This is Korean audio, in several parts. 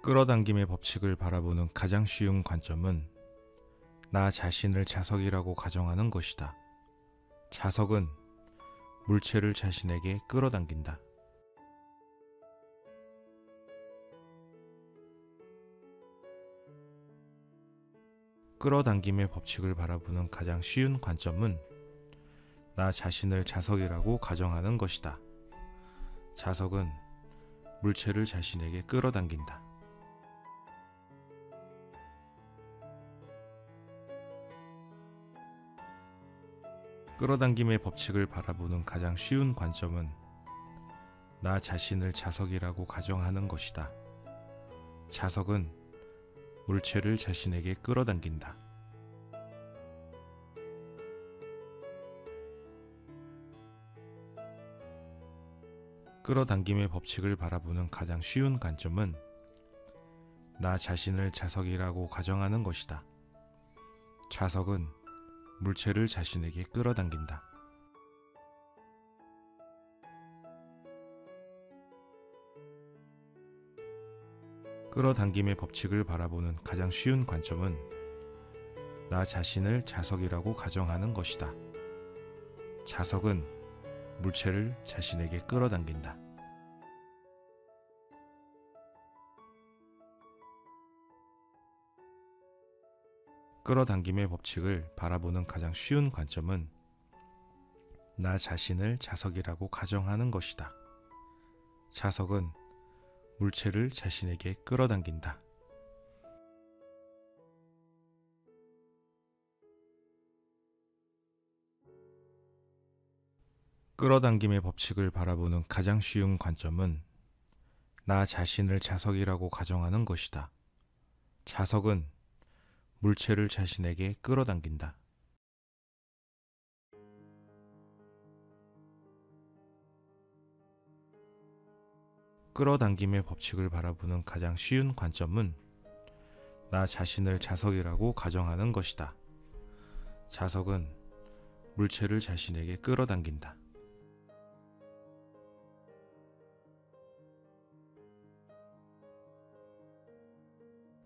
끌어당김의 법칙을 바라보는 가장 쉬운 관점은 나 자신을 자석이라고 가정하는 것이다. 자석은 물체를 자신에게 끌어당긴다. 끌어당김의 법칙을 바라보는 가장 쉬운 관점은 나 자신을 자석이라고 가정하는 것이다. 자석은 물체를 자신에게 끌어당긴다. 끌어당김의 법칙을 바라보는 가장 쉬운 관점은 나 자신을 자석이라고 가정하는 것이다. 자석은 물체를 자신에게 끌어당긴다. 끌어당김의 법칙을 바라보는 가장 쉬운 관점은 나 자신을 자석이라고 가정하는 것이다. 자석은 물체를 자신에게 끌어당긴다. 끌어당김의 법칙을 바라보는 가장 쉬운 관점은 나 자신을 자석이라고 가정하는 것이다. 자석은 물체를 자신에게 끌어당긴다. 끌어당김의 법칙을 바라보는 가장 쉬운 관점은 나 자신을 자석이라고 가정하는 것이다. 자석은 물체를 자신에게 끌어당긴다. 끌어당김의 법칙을 바라보는 가장 쉬운 관점은 나 자신을 자석이라고 가정하는 것이다. 자석은 물체를 자신에게 끌어당긴다. 끌어당김의 법칙을 바라보는 가장 쉬운 관점은 나 자신을 자석이라고 가정하는 것이다. 자석은 물체를 자신에게 끌어당긴다.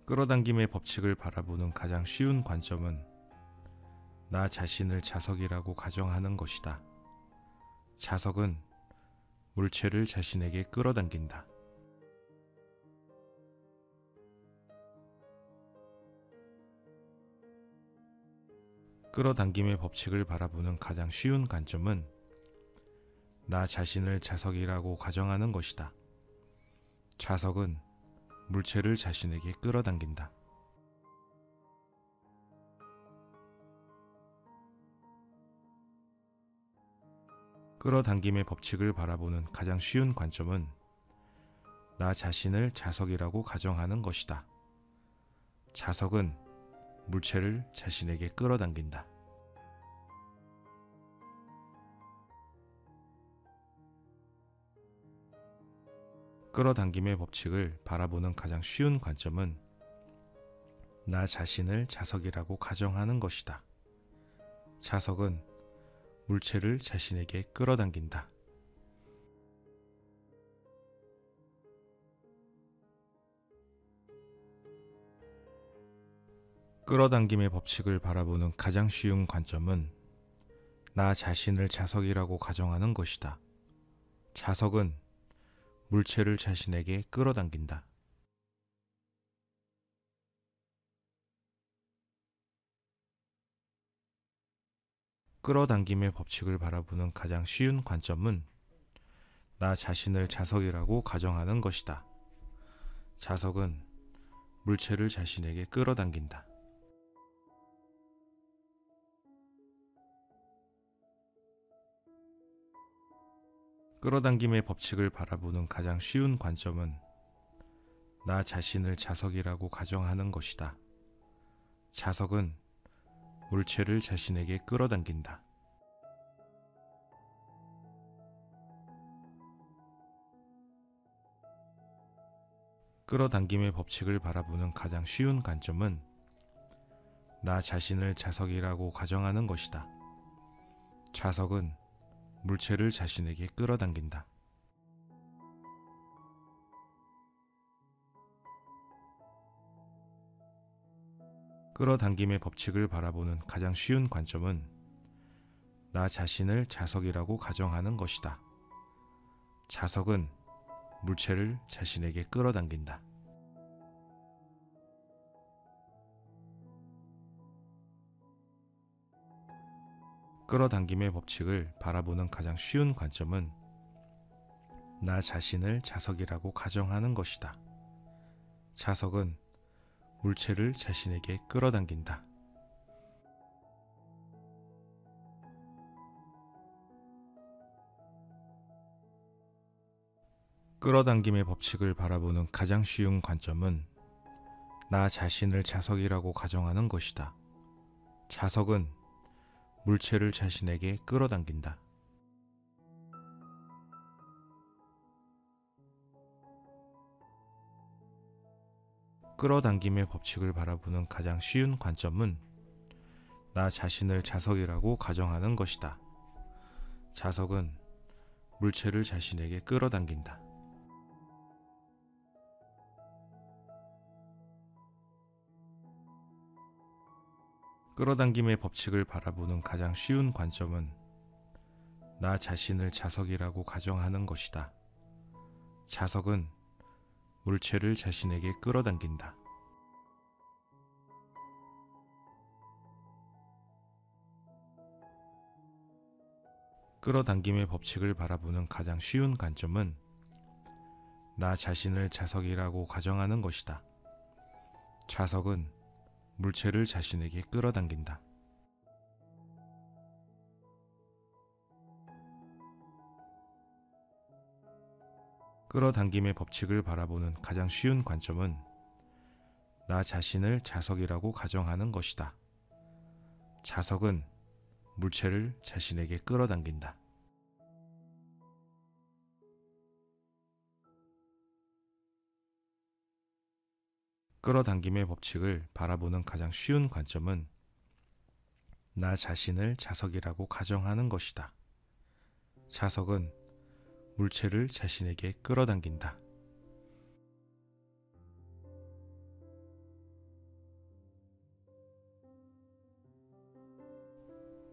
끌어당김의 법칙을 바라보는 가장 쉬운 관점은 나 자신을 자석이라고 가정하는 것이다. 자석은 물체를 자신에게 끌어당긴다. 끌어당김의 법칙을 바라보는 가장 쉬운 관점은 나 자신을 자석이라고 가정하는 것이다. 자석은 물체를 자신에게 끌어당긴다. 끌어당김의 법칙을 바라보는 가장 쉬운 관점은 나 자신을 자석이라고 가정하는 것이다. 자석은 물체를 자신에게 끌어당긴다. 끌어당김의 법칙을 바라보는 가장 쉬운 관점은 나 자신을 자석이라고 가정하는 것이다. 자석은 물체를 자신에게 끌어당긴다. 끌어당김의 법칙을 바라보는 가장 쉬운 관점은 나 자신을 자석이라고 가정하는 것이다. 자석은 물체를 자신에게 끌어당긴다. 끌어당김의 법칙을 바라보는 가장 쉬운 관점은 나 자신을 자석이라고 가정하는 것이다. 자석은 물체를 자신에게 끌어당긴다. 끌어당김의 법칙을 바라보는 가장 쉬운 관점은 나 자신을 자석이라고 가정하는 것이다. 자석은 물체를 자신에게 끌어당긴다. 끌어당김의 법칙을 바라보는 가장 쉬운 관점은 나 자신을 자석이라고 가정하는 것이다. 자석은 물체를 자신에게 끌어당긴다. 끌어당김의 법칙을 바라보는 가장 쉬운 관점은 나 자신을 자석이라고 가정하는 것이다. 자석은 물체를 자신에게 끌어당긴다. 끌어당김의 법칙을 바라보는 가장 쉬운 관점은 나 자신을 자석이라고 가정하는 것이다. 자석은 물체를 자신에게 끌어당긴다. 끌어당김의 법칙을 바라보는 가장 쉬운 관점은 나 자신을 자석이라고 가정하는 것이다. 자석은 물체를 자신에게 끌어당긴다. 끌어당김의 법칙을 바라보는 가장 쉬운 관점은 나 자신을 자석이라고 가정하는 것이다. 자석은 물체를 자신에게 끌어당긴다. 끌어당김의 법칙을 바라보는 가장 쉬운 관점은 나 자신을 자석이라고 가정하는 것이다. 자석은 물체를 자신에게 끌어당긴다. 끌어당김의 법칙을 바라보는 가장 쉬운 관점은 나 자신을 자석이라고 가정하는 것이다. 자석은 물체를 자신에게 끌어당긴다. 끌어당김의 법칙을 바라보는 가장 쉬운 관점은 나 자신을 자석이라고 가정하는 것이다. 자석은 물체를 자신에게 끌어당긴다. 끌어당김의 법칙을 바라보는 가장 쉬운 관점은 나 자신을 자석이라고 가정하는 것이다. 자석은 물체를 자신에게 끌어당긴다.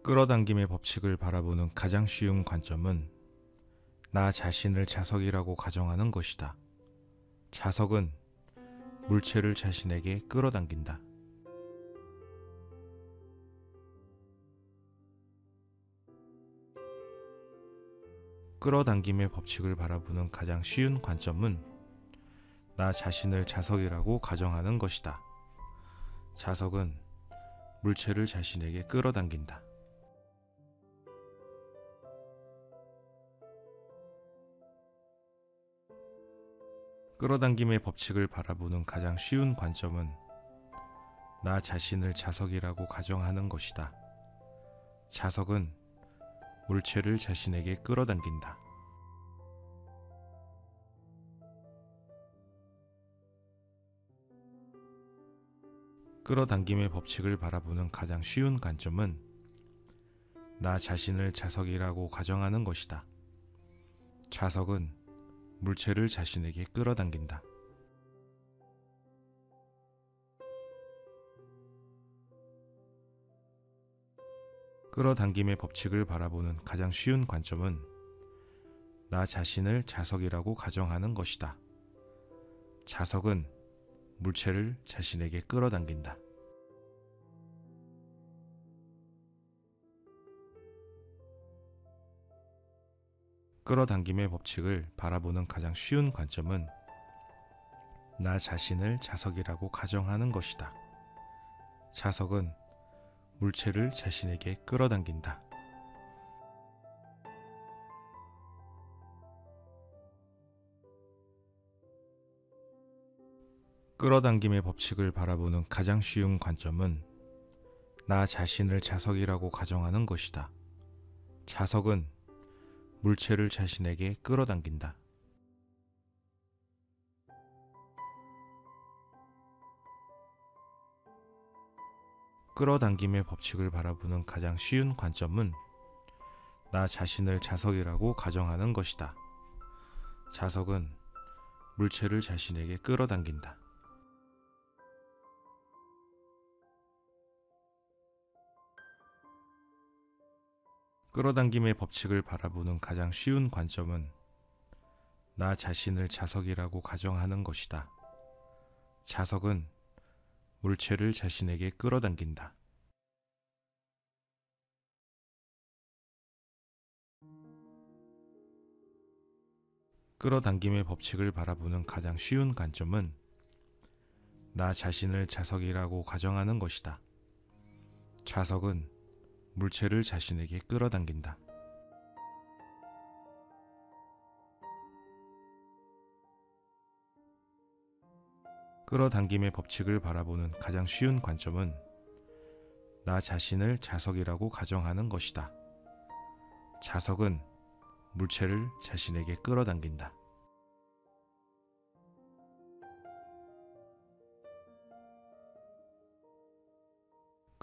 끌어당김의 법칙을 바라보는 가장 쉬운 관점은 나 자신을 자석이라고 가정하는 것이다. 자석은 물체를 자신에게 끌어당긴다. 끌어당김의 법칙을 바라보는 가장 쉬운 관점은 나 자신을 자석이라고 가정하는 것이다. 자석은 물체를 자신에게 끌어당긴다. 끌어당김의 법칙을 바라보는 가장 쉬운 관점은 나 자신을 자석이라고 가정하는 것이다. 자석은 물체를 자신에게 끌어당긴다. 끌어당김의 법칙을 바라보는 가장 쉬운 관점은 나 자신을 자석이라고 가정하는 것이다. 자석은 물체를 자신에게 끌어당긴다. 끌어당김의 법칙을 바라보는 가장 쉬운 관점은 나 자신을 자석이라고 가정하는 것이다. 자석은 물체를 자신에게 끌어당긴다. 끌어당김의 법칙을 바라보는 가장 쉬운 관점은 나 자신을 자석이라고 가정하는 것이다. 자석은 물체를 자신에게 끌어당긴다. 끌어당김의 법칙을 바라보는 가장 쉬운 관점은 나 자신을 자석이라고 가정하는 것이다. 자석은 물체를 자신에게 끌어당긴다. 끌어당김의 법칙을 바라보는 가장 쉬운 관점은 나 자신을 자석이라고 가정하는 것이다. 자석은 물체를 자신에게 끌어당긴다. 끌어당김의 법칙을 바라보는 가장 쉬운 관점은 나 자신을 자석이라고 가정하는 것이다. 자석은 물체를 자신에게 끌어당긴다. 끌어당김의 법칙을 바라보는 가장 쉬운 관점은 나 자신을 자석이라고 가정하는 것이다. 자석은 물체를 자신에게 끌어당긴다. 끌어당김의 법칙을 바라보는 가장 쉬운 관점은 나 자신을 자석이라고 가정하는 것이다. 자석은 물체를 자신에게 끌어당긴다.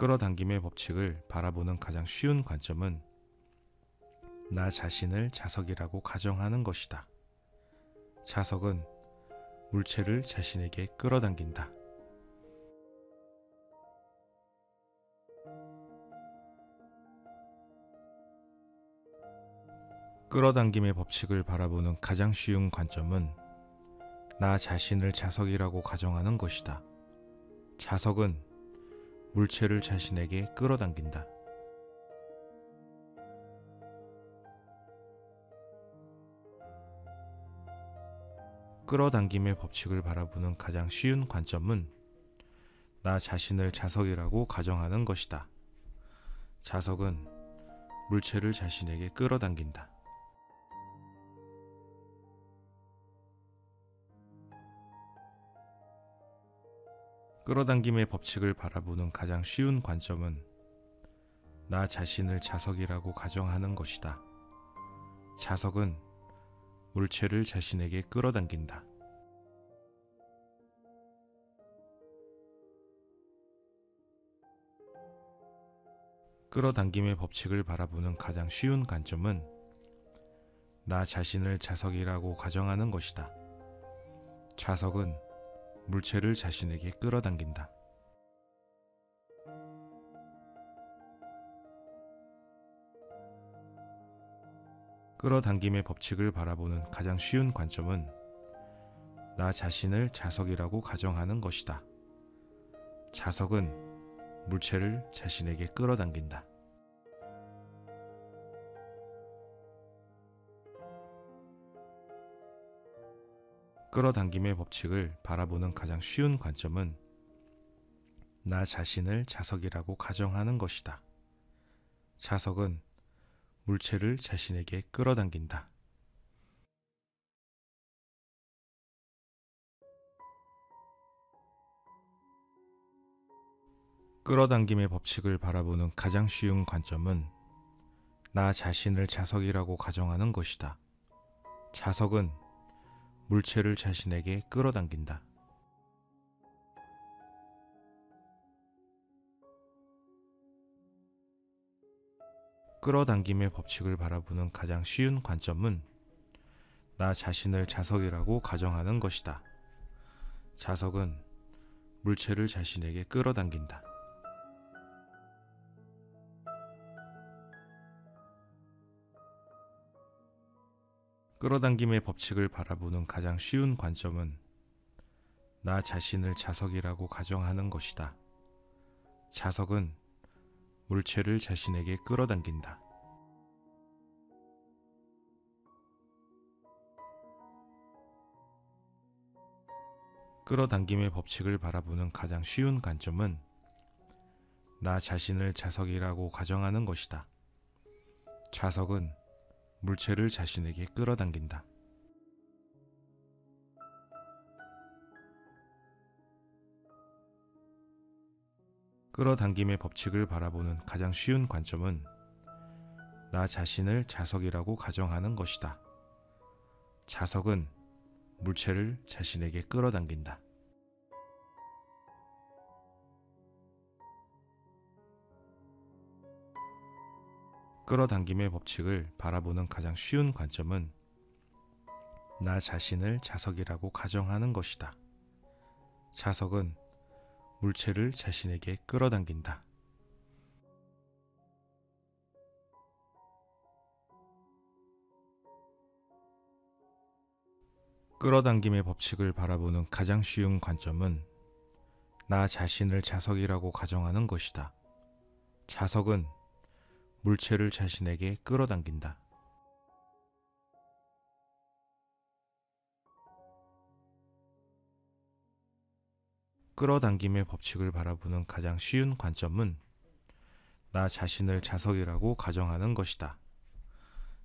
끌어당김의 법칙을 바라보는 가장 쉬운 관점은 나 자신을 자석이라고 가정하는 것이다. 자석은 물체를 자신에게 끌어당긴다. 끌어당김의 법칙을 바라보는 가장 쉬운 관점은 나 자신을 자석이라고 가정하는 것이다. 자석은 물체를 자신에게 끌어당긴다. 끌어당김의 법칙을 바라보는 가장 쉬운 관점은 나 자신을 자석이라고 가정하는 것이다. 자석은 물체를 자신에게 끌어당긴다. 끌어당김의 법칙을 바라보는 가장 쉬운 관점은 나 자신을 자석이라고 가정하는 것이다. 자석은 물체를 자신에게 끌어당긴다. 끌어당김의 법칙을 바라보는 가장 쉬운 관점은 나 자신을 자석이라고 가정하는 것이다. 자석은 물체를 자신에게 끌어당긴다. 끌어당김의 법칙을 바라보는 가장 쉬운 관점은 나 자신을 자석이라고 가정하는 것이다. 자석은 물체를 자신에게 끌어당긴다. 끌어당김의 법칙을 바라보는 가장 쉬운 관점은 나 자신을 자석이라고 가정하는 것이다. 자석은 물체를 자신에게 끌어당긴다. 끌어당김의 법칙을 바라보는 가장 쉬운 관점은 나 자신을 자석이라고 가정하는 것이다. 자석은 물체를 자신에게 끌어당긴다. 끌어당김의 법칙을 바라보는 가장 쉬운 관점은 나 자신을 자석이라고 가정하는 것이다. 자석은 물체를 자신에게 끌어당긴다. 끌어당김의 법칙을 바라보는 가장 쉬운 관점은 나 자신을 자석이라고 가정하는 것이다. 자석은 물체를 자신에게 끌어당긴다. 끌어당김의 법칙을 바라보는 가장 쉬운 관점은 나 자신을 자석이라고 가정하는 것이다. 자석은 물체를 자신에게 끌어당긴다. 끌어당김의 법칙을 바라보는 가장 쉬운 관점은 나 자신을 자석이라고 가정하는 것이다. 자석은 물체를 자신에게 끌어당긴다. 끌어당김의 법칙을 바라보는 가장 쉬운 관점은 나 자신을 자석이라고 가정하는 것이다. 자석은 물체를 자신에게 끌어당긴다. 끌어당김의 법칙을 바라보는 가장 쉬운 관점은 나 자신을 자석이라고 가정하는 것이다. 자석은 물체를 자신에게 끌어당긴다. 끌어당김의 법칙을 바라보는 가장 쉬운 관점은 나 자신을 자석이라고 가정하는 것이다.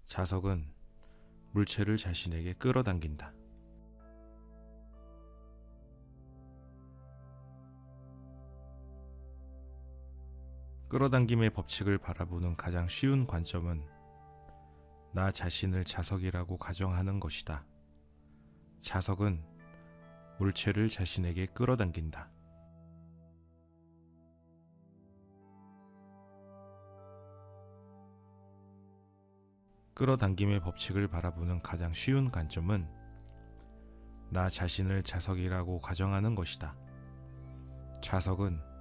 자석은 물체를 자신에게 끌어당긴다. 끌어당김의 법칙을 바라보는 가장 쉬운 관점은 나 자신을 자석이라고 가정하는 것이다. 자석은 물체를 자신에게 끌어당긴다. 끌어당김의 법칙을 바라보는 가장 쉬운 관점은 나 자신을 자석이라고 가정하는 것이다. 자석은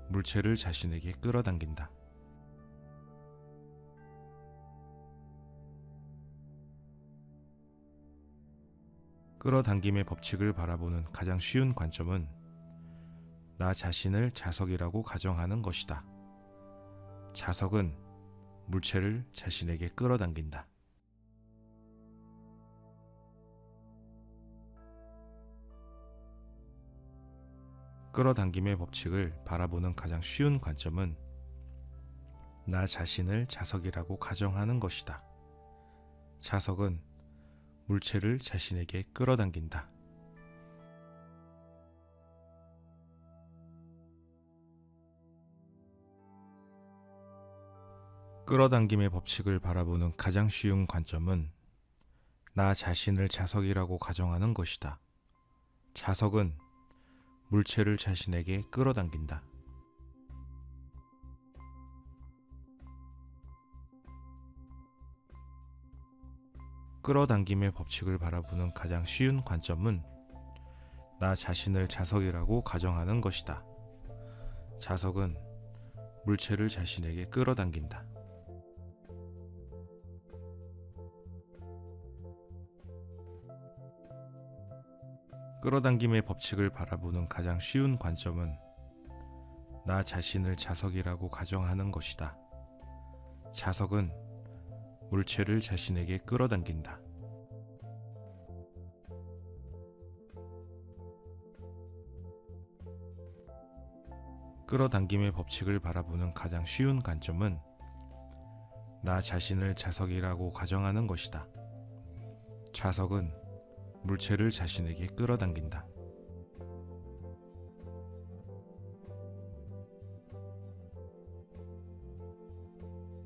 물체를 자신에게 끌어당긴다. 끌어당김의 법칙을 바라보는 가장 쉬운 관점은 나 자신을 자석이라고 가정하는 것이다. 자석은 물체를 자신에게 끌어당긴다. 끌어당김의 법칙을 바라보는 가장 쉬운 관점은 나 자신을 자석이라고 가정하는 것이다. 자석은 물체를 자신에게 끌어당긴다. 끌어당김의 법칙을 바라보는 가장 쉬운 관점은 나 자신을 자석이라고 가정하는 것이다. 자석은 물체를 자신에게 끌어당긴다. 끌어당김의 법칙을 바라보는 가장 쉬운 관점은 나 자신을 자석이라고 가정하는 것이다. 자석은 물체를 자신에게 끌어당긴다. 끌어당김의 법칙을 바라보는 가장 쉬운 관점은 나 자신을 자석이라고 가정하는 것이다. 자석은 물체를 자신에게 끌어당긴다. 끌어당김의 법칙을 바라보는 가장 쉬운 관점은 나 자신을 자석이라고 가정하는 것이다. 자석은 물체를 자신에게 끌어당긴다.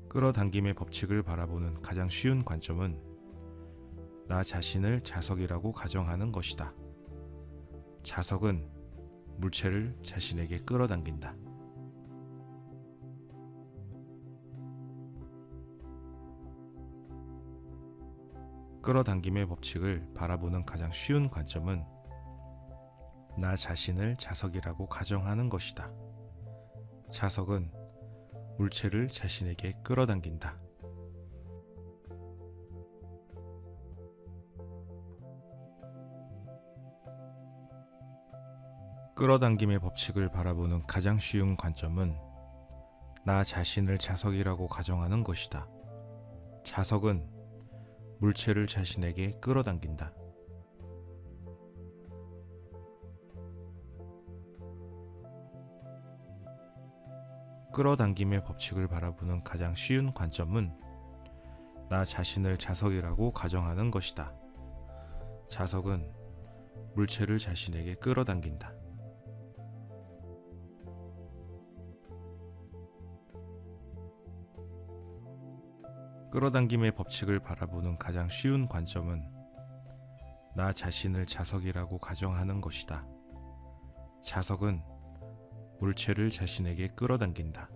끌어당김의 법칙을 바라보는 가장 쉬운 관점은 나 자신을 자석이라고 가정하는 것이다. 자석은 물체를 자신에게 끌어당긴다. 끌어당김의 법칙을 바라보는 가장 쉬운 관점은 나 자신을 자석이라고 가정하는 것이다. 자석은 물체를 자신에게 끌어당긴다. 끌어당김의 법칙을 바라보는 가장 쉬운 관점은 나 자신을 자석이라고 가정하는 것이다. 자석은 물체를 자신에게 끌어당긴다. 끌어당김의 법칙을 바라보는 가장 쉬운 관점은 나 자신을 자석이라고 가정하는 것이다. 자석은 물체를 자신에게 끌어당긴다. 끌어당김의 법칙을 바라보는 가장 쉬운 관점은 나 자신을 자석이라고 가정하는 것이다. 자석은 물체를 자신에게 끌어당긴다.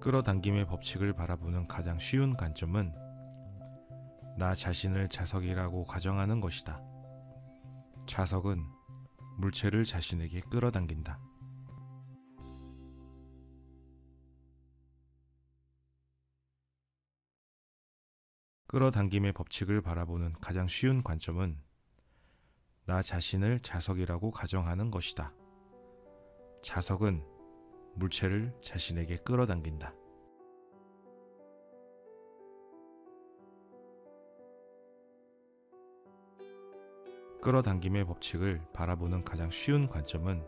끌어당김의 법칙을 바라보는 가장 쉬운 관점은 나 자신을 자석이라고 가정하는 것이다. 자석은 물체를 자신에게 끌어당긴다. 끌어당김의 법칙을 바라보는 가장 쉬운 관점은 나 자신을 자석이라고 가정하는 것이다. 자석은 물체를 자신에게 끌어당긴다. 끌어당김의 법칙을 바라보는 가장 쉬운 관점은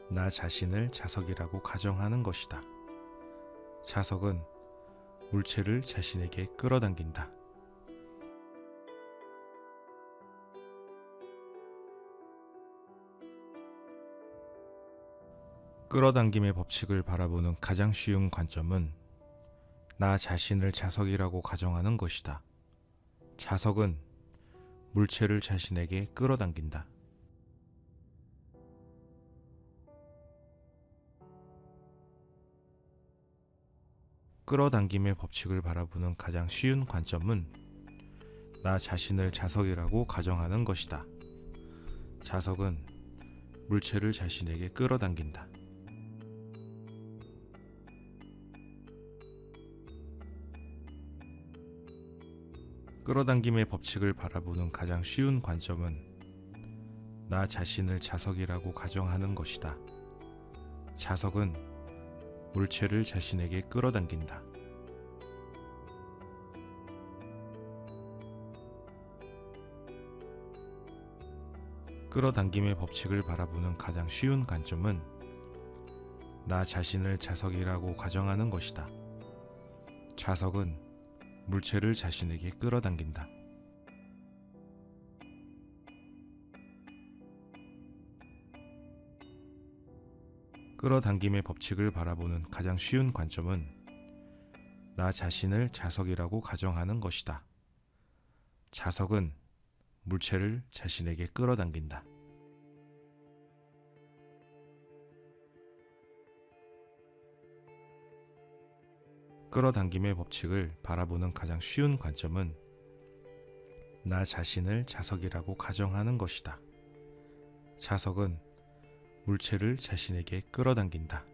나 자신을 자석이라고 가정하는 것이다. 자석은 물체를 자신에게 끌어당긴다. 끌어당김의 법칙을 바라보는 가장 쉬운 관점은 나 자신을 자석이라고 가정하는 것이다. 자석은 물체를 자신에게 끌어당긴다. 끌어당김의 법칙을 바라보는 가장 쉬운 관점은 나 자신을 자석이라고 가정하는 것이다. 자석은 물체를 자신에게 끌어당긴다. 끌어당김의 법칙을 바라보는 가장 쉬운 관점은 나 자신을 자석이라고 가정하는 것이다. 자석은 물체를 자신에게 끌어당긴다. 끌어당김의 법칙을 바라보는 가장 쉬운 관점은 나 자신을 자석이라고 가정하는 것이다. 자석은 물체를 자신에게 끌어당긴다. 끌어당김의 법칙을 바라보는 가장 쉬운 관점은 나 자신을 자석이라고 가정하는 것이다. 자석은 물체를 자신에게 끌어당긴다. 끌어당김의 법칙을 바라보는 가장 쉬운 관점은 나 자신을 자석이라고 가정하는 것이다. 자석은 물체를 자신에게 끌어당긴다.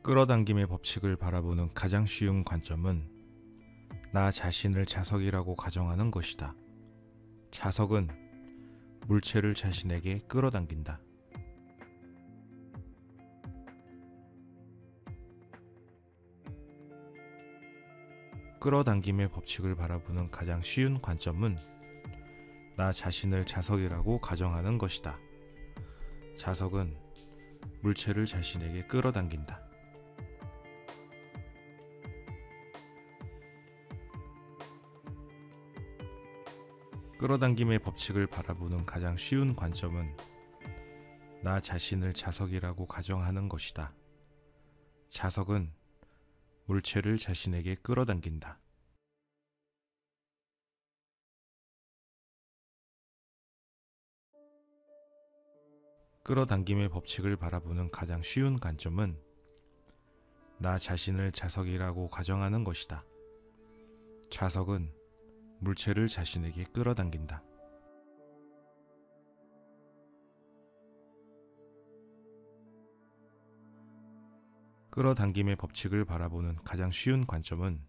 끌어당김의 법칙을 바라보는 가장 쉬운 관점은 나 자신을 자석이라고 가정하는 것이다. 자석은 물체를 자신에게 끌어당긴다. 끌어당김의 법칙을 바라보는 가장 쉬운 관점은 나 자신을 자석이라고 가정하는 것이다. 자석은 물체를 자신에게 끌어당긴다. 끌어당김의 법칙을 바라보는 가장 쉬운 관점은 나 자신을 자석이라고 가정하는 것이다. 자석은 물체를 자신에게 끌어당긴다. 끌어당김의 법칙을 바라보는 가장 쉬운 관점은 나 자신을 자석이라고 가정하는 것이다. 자석은 물체를 자신에게 끌어당긴다. 끌어당김의 법칙을 바라보는 가장 쉬운 관점은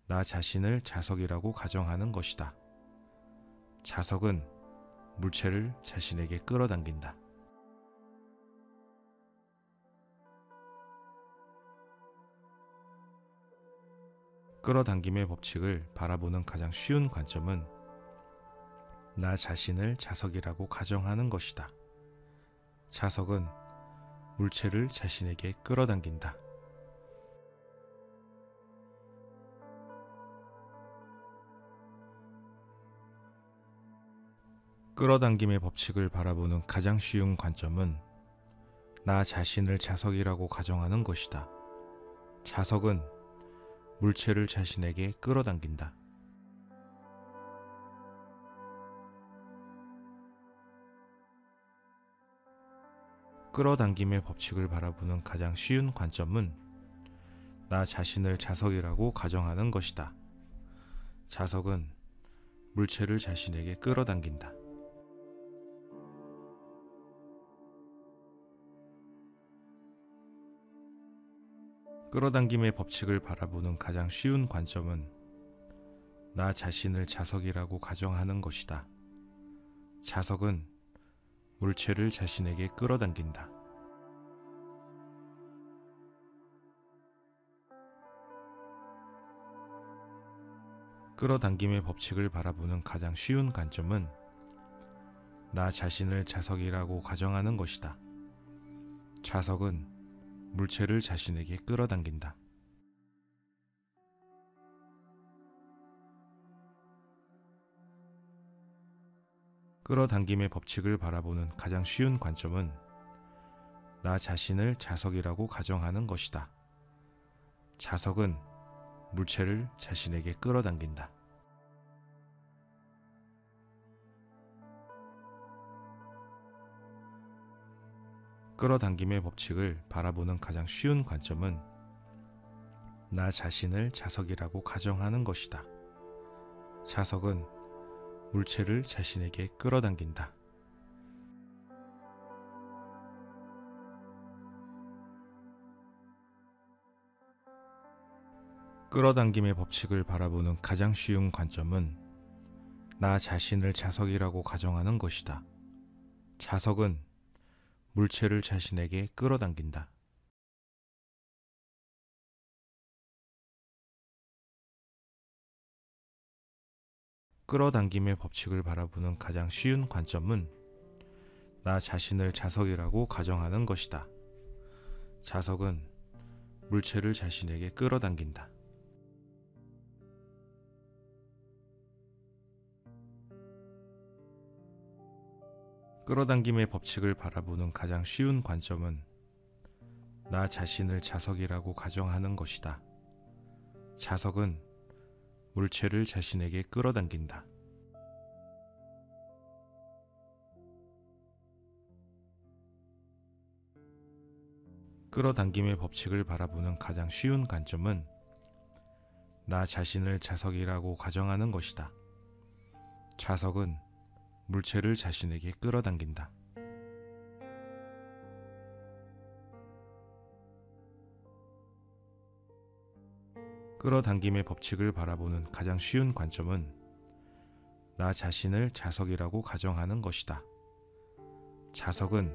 나 자신을 자석이라고 가정하는 것이다. 자석은 물체를 자신에게 끌어당긴다. 끌어당김의 법칙을 바라보는 가장 쉬운 관점은 나 자신을 자석이라고 가정하는 것이다. 자석은 물체를 자신에게 끌어당긴다. 끌어당김의 법칙을 바라보는 가장 쉬운 관점은 나 자신을 자석이라고 가정하는 것이다. 자석은 물체를 자신에게 끌어당긴다. 끌어당김의 법칙을 바라보는 가장 쉬운 관점은 나 자신을 자석이라고 가정하는 것이다. 자석은 물체를 자신에게 끌어당긴다. 끌어당김의 법칙을 바라보는 가장 쉬운 관점은 나 자신을 자석이라고 가정하는 것이다. 자석은 물체를 자신에게 끌어당긴다. 끌어당김의 법칙을 바라보는 가장 쉬운 관점은 나 자신을 자석이라고 가정하는 것이다. 자석은 물체를 자신에게 끌어당긴다. 끌어당김의 법칙을 바라보는 가장 쉬운 관점은 나 자신을 자석이라고 가정하는 것이다. 자석은 물체를 자신에게 끌어당긴다. 끌어당김의 법칙을 바라보는 가장 쉬운 관점은 나 자신을 자석이라고 가정하는 것이다. 자석은 물체를 자신에게 끌어당긴다. 끌어당김의 법칙을 바라보는 가장 쉬운 관점은 나 자신을 자석이라고 가정하는 것이다. 자석은 물체를 자신에게 끌어당긴다. 끌어당김의 법칙을 바라보는 가장 쉬운 관점은 나 자신을 자석이라고 가정하는 것이다. 자석은 물체를 자신에게 끌어당긴다. 끌어당김의 법칙을 바라보는 가장 쉬운 관점은 나 자신을 자석이라고 가정하는 것이다. 자석은 물체를 자신에게 끌어당긴다. 끌어당김의 법칙을 바라보는 가장 쉬운 관점은 나 자신을 자석이라고 가정하는 것이다. 자석은 물체를 자신에게 끌어당긴다. 끌어당김의 법칙을 바라보는 가장 쉬운 관점은 나 자신을 자석이라고 가정하는 것이다. 자석은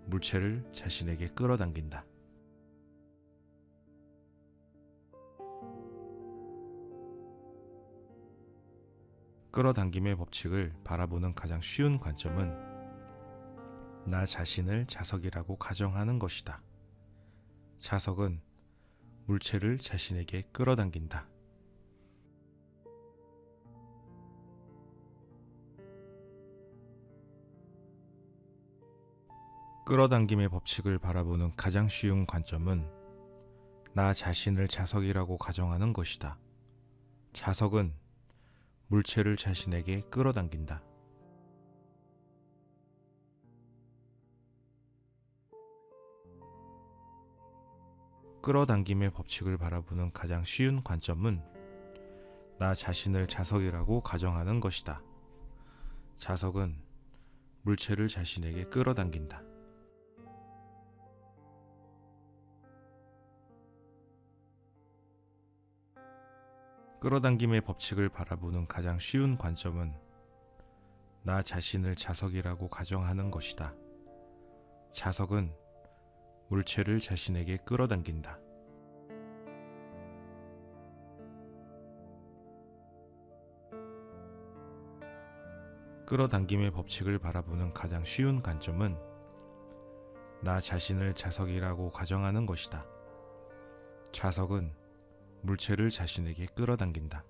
물체를 자신에게 끌어당긴다. 끌어당김의 법칙을 바라보는 가장 쉬운 관점은 나 자신을 자석이라고 가정하는 것이다. 자석은 물체를 자신에게 끌어당긴다. 끌어당김의 법칙을 바라보는 가장 쉬운 관점은 나 자신을 자석이라고 가정하는 것이다. 자석은 물체를 자신에게 끌어당긴다. 끌어당김의 법칙을 바라보는 가장 쉬운 관점은 나 자신을 자석이라고 가정하는 것이다. 자석은 물체를 자신에게 끌어당긴다. 끌어당김의 법칙을 바라보는 가장 쉬운 관점은 나 자신을 자석이라고 가정하는 것이다. 자석은 물체를 자신에게 끌어당긴다. 끌어당김의 법칙을 바라보는 가장 쉬운 관점은 나 자신을 자석이라고 가정하는 것이다. 자석은 물체를 자신에게 끌어당긴다.